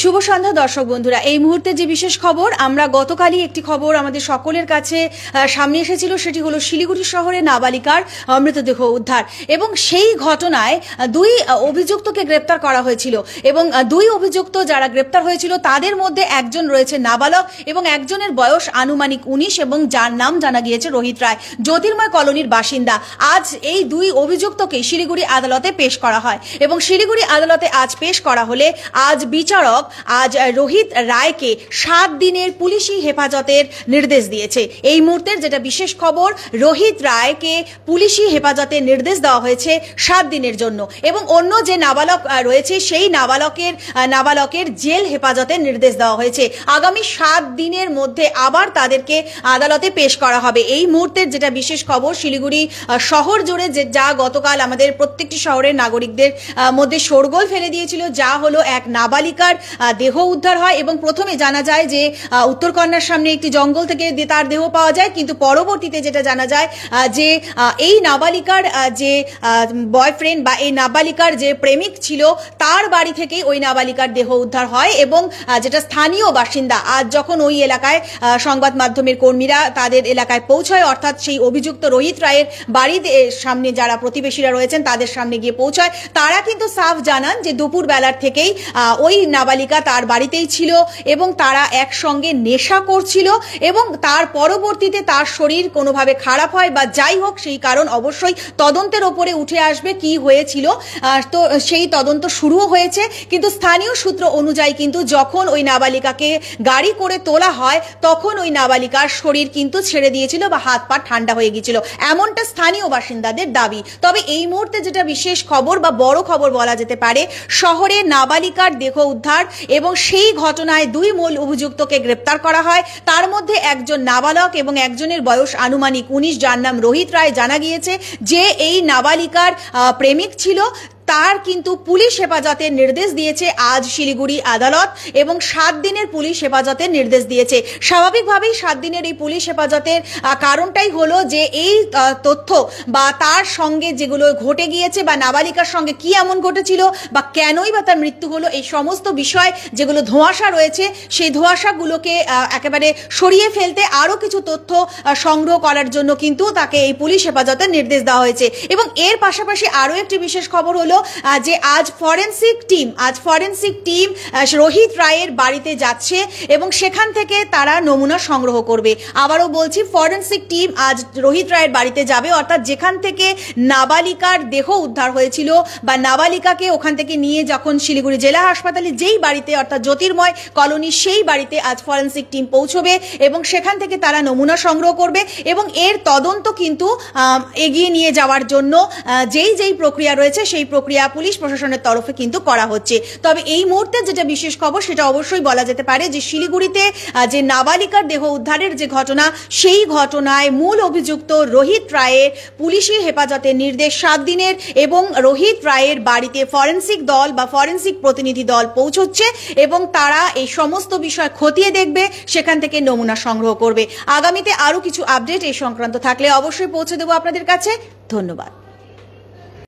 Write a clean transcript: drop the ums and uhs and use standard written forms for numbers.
শুভ সন্ধ্যা দর্শক বন্ধুরা। এই মুহূর্তে যে বিশেষ খবর, আমরা গতকালই একটি খবর আমাদের সকলের কাছে সামনে এসেছিল, সেটি হলো শিলিগুড়ি শহরে নাবালিকার মৃতদেহ উদ্ধার এবং সেই ঘটনায় দুই অভিযুক্তকে গ্রেপ্তার করা হয়েছিল এবং দুই অভিযুক্ত যারা গ্রেপ্তার হয়েছিল তাদের মধ্যে একজন রয়েছে নাবালক এবং একজনের বয়স আনুমানিক 19 এবং যার নাম জানা গিয়েছে রোহিত রায়, জ্যোতির্ময় কলোনির বাসিন্দা। আজ এই দুই অভিযুক্তকে শিলিগুড়ি আদালতে পেশ করা হয় এবং শিলিগুড়ি আদালতে আজ পেশ করা হলে আজ বিচারক আজ রোহিত রায়কে 7 দিনের পুলিশি হেফাজতের নির্দেশ দিয়েছে। এই মুহূর্তের যেটা বিশেষ খবর, রোহিত রায়কে পুলিশি হেফাজতের নির্দেশ দেওয়া হয়েছে 7 দিনের জন্য এবং অন্য যে নাবালক রয়েছে সেই নাবালকের জেল হেফাজতের নির্দেশ দেওয়া হয়েছে। আগামী 7 দিনের মধ্যে আবার তাদেরকে আদালতে পেশ করা হবে। এই মুহূর্তের যেটা বিশেষ খবর, শিলিগুড়ি শহর জুড়ে যা গতকাল আমাদের প্রত্যেকটি শহরের নাগরিকদের মধ্যে শোরগোল ফেলে দিয়েছিল, যা হলো এক নাবালিকার দেহ উদ্ধার হয় এবং প্রথমে জানা যায় যে উত্তরকন্যার সামনে একটি জঙ্গল থেকে তার দেহ পাওয়া যায়, কিন্তু পরবর্তীতে যেটা জানা যায় যে এই নাবালিকার যে বয়ফ্রেন্ড বা এই নাবালিকার যে প্রেমিক ছিল তার বাড়ি থেকেই ওই নাবালিকার দেহ উদ্ধার হয় এবং যেটা স্থানীয় বাসিন্দা আজ যখন ওই এলাকায় সংবাদ মাধ্যমের কর্মীরা তাদের এলাকায় পৌঁছায়, অর্থাৎ সেই অভিযুক্ত রোহিত রায়ের বাড়ির সামনে যারা প্রতিবেশীরা রয়েছেন তাদের সামনে গিয়ে পৌঁছায়, তারা কিন্তু সাফ জানান যে দুপুর বেলার থেকেই ওই নাবালিকা তার বাড়িতেই ছিল এবং তারা একসঙ্গে নেশা করছিল এবং তার পরবর্তীতে তার শরীর কোনোভাবে খারাপ হয় বা যাই হোক, সেই কারণ অবশ্যই তদন্তের ওপরে উঠে আসবে কি হয়েছিল। তো সেই তদন্ত শুরুও হয়েছে, কিন্তু স্থানীয় সূত্র অনুযায়ী কিন্তু যখন ওই নাবালিকাকে গাড়ি করে তোলা হয় তখন ওই নাবালিকার শরীর কিন্তু ছেড়ে দিয়েছিল বা হাত পা ঠান্ডা হয়ে গিয়েছিল, এমনটা স্থানীয় বাসিন্দাদের দাবি। তবে এই মুহূর্তে যেটা বিশেষ খবর বা বড় খবর বলা যেতে পারে, শহরে নাবালিকার দেহ উদ্ধার এবং সেই ঘটনায় দুই মূল অভিযুক্তকে গ্রেপ্তার করা হয়। তার মধ্যে একজন নাবালক এবং একজনের বয়স আনুমানিক 19, যার নাম রোহিত রায়। জানা গিয়েছে যে এই নাবালিকার প্রেমিক ছিল, তার কিন্তু পুলিশ হেফাজতের নির্দেশ দিয়েছে আজ শিলিগুড়ি আদালত এবং 7 দিনের পুলিশ হেফাজতের নির্দেশ দিয়েছে। স্বাভাবিকভাবেই 7 দিনের এই পুলিশ হেফাজতের কারণটাই হলো যে এই তথ্য বা তার সঙ্গে যেগুলো ঘটে গিয়েছে বা নাবালিকার সঙ্গে কি এমন ঘটেছিল বা কেনই বা তার মৃত্যু হলো, এই সমস্ত বিষয় যেগুলো ধোঁয়াশা রয়েছে সেই ধোঁয়াশাগুলোকে একেবারে সরিয়ে ফেলতে আরও কিছু তথ্য সংগ্রহ করার জন্য কিন্তু তাকে এই পুলিশ হেফাজতের নির্দেশ দেওয়া হয়েছে। এবং এর পাশাপাশি আরও একটি বিশেষ খবর হলো যে আজ ফরেন্সিক টিম রোহিত রায়ের বাড়িতে যাচ্ছে এবং সেখান থেকে তারা নমুনা সংগ্রহ করবে। আবারও বলছি, ফরেন্সিক টিম আজ রোহিত রায়ের বাড়িতে যাবে, অর্থাৎ যেখান থেকে নাবালিকার দেহ উদ্ধার হয়েছিল বা নাবালিকাকে ওখান থেকে নিয়ে যখন শিলিগুড়ি জেলা হাসপাতালে যেই বাড়িতে অর্থাৎ জ্যোতির্ময় কলোনি সেই বাড়িতে আজ ফরেন্সিক টিম পৌঁছবে এবং সেখান থেকে তারা নমুনা সংগ্রহ করবে এবং এর তদন্ত কিন্তু এগিয়ে নিয়ে যাওয়ার জন্য যেই প্রক্রিয়া রয়েছে সেই প্রক্রিয়া পুলিশ প্রশাসনের তরফে কিন্তু করা হচ্ছে। তবে এই মুহূর্তে যেটা বিশেষ খবর সেটা অবশ্যই বলা যেতে পারে যে শিলিগুড়িতে যে নাবালিকার দেহ উদ্ধারের যে ঘটনা, সেই ঘটনায় মূল অভিযুক্ত রোহিত রায়ের পুলিশি হেফাজতের নির্দেশ 7 দিনের এবং রোহিত রায়ের বাড়িতে ফরেন্সিক দল বা ফরেন্সিক প্রতিনিধি দল পৌঁছচ্ছে এবং তারা এই সমস্ত বিষয় খতিয়ে দেখবে, সেখান থেকে নমুনা সংগ্রহ করবে। আগামীতে আরো কিছু আপডেট এই সংক্রান্ত থাকলে অবশ্যই পৌঁছে দেবো আপনাদের কাছে। ধন্যবাদ।